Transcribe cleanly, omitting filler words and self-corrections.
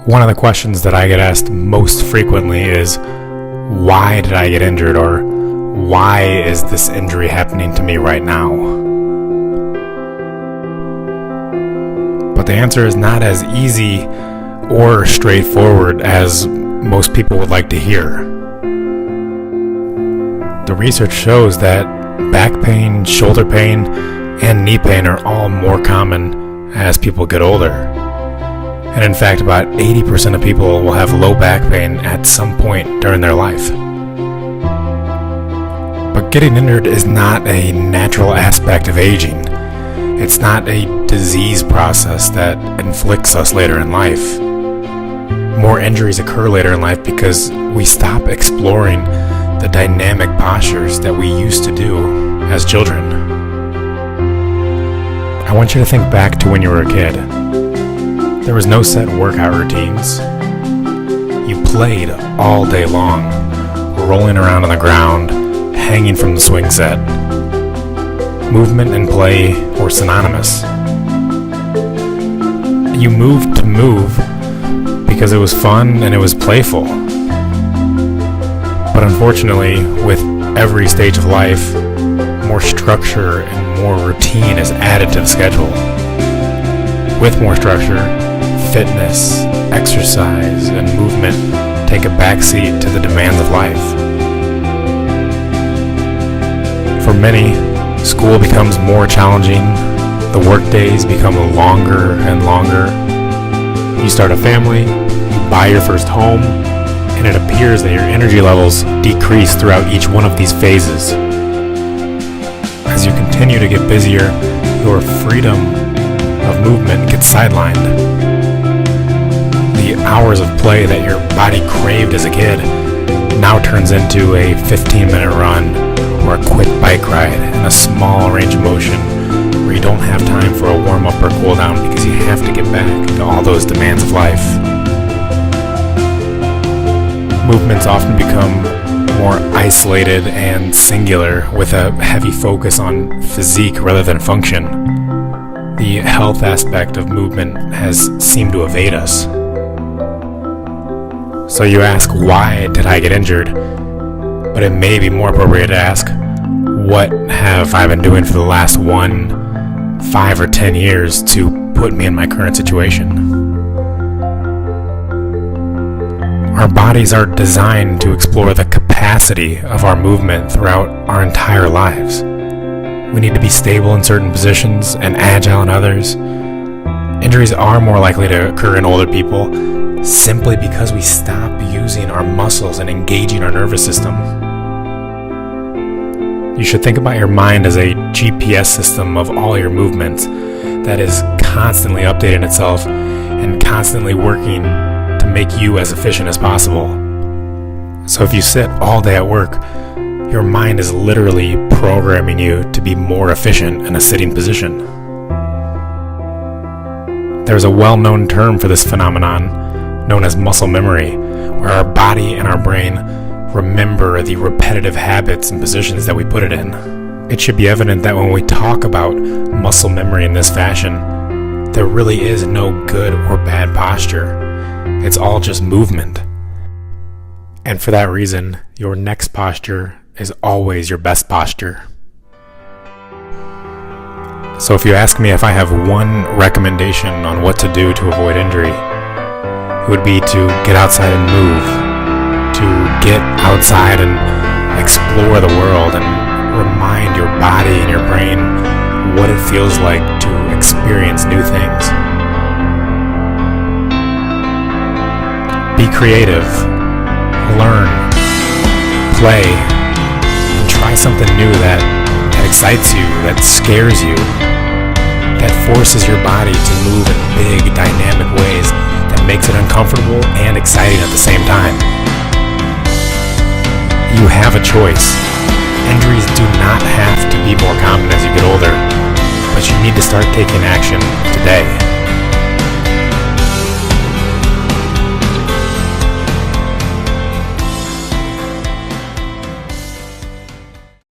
One of the questions that I get asked most frequently is, why did I get injured, or why is this injury happening to me right now? But the answer is not as easy or straightforward as most people would like to hear. The research shows that back pain, shoulder pain, and knee pain are all more common as people get older. And in fact, about 80% of people will have low back pain at some point during their life. But getting injured is not a natural aspect of aging. It's not a disease process that inflicts us later in life. More injuries occur later in life because we stop exploring the dynamic postures that we used to do as children. I want you to think back to when you were a kid. There was no set workout routines. You played all day long, rolling around on the ground, hanging from the swing set. Movement and play were synonymous. You moved to move because it was fun and it was playful. But unfortunately, with every stage of life, more structure and more routine is added to the schedule. With more structure, fitness, exercise, and movement take a backseat to the demands of life. For many, school becomes more challenging, the work days become longer and longer. You start a family, you buy your first home, and it appears that your energy levels decrease throughout each one of these phases. As you continue to get busier, your freedom of movement gets sidelined. The hours of play that your body craved as a kid now turns into a 15-minute run or a quick bike ride in a small range of motion where you don't have time for a warm-up or cool-down because you have to get back to all those demands of life. Movements often become more isolated and singular with a heavy focus on physique rather than function. The health aspect of movement has seemed to evade us. So you ask, why did I get injured? But it may be more appropriate to ask, what have I been doing for the last 1, 5, or 10 years to put me in my current situation? Our bodies are designed to explore the capacity of our movement throughout our entire lives. We need to be stable in certain positions and agile in others. Injuries are more likely to occur in older people simply because we stop using our muscles and engaging our nervous system. You should think about your mind as a GPS system of all your movements that is constantly updating itself and constantly working to make you as efficient as possible. So if you sit all day at work, your mind is literally programming you to be more efficient in a sitting position. There's a well-known term for this phenomenon known as muscle memory, where our body and our brain remember the repetitive habits and positions that we put it in. It should be evident that when we talk about muscle memory in this fashion, there really is no good or bad posture. It's all just movement. And for that reason, your next posture is always your best posture. So if you ask me if I have one recommendation on what to do to avoid injury, it would be to get outside and move, to get outside and explore the world and remind your body and your brain what it feels like to experience new things. Be creative, learn, play, and try something new that excites you, that scares you, that forces your body to move in big, dynamic ways that makes it uncomfortable and exciting at the same time. You have a choice. Injuries do not have to be more common as you get older, but you need to start taking action today.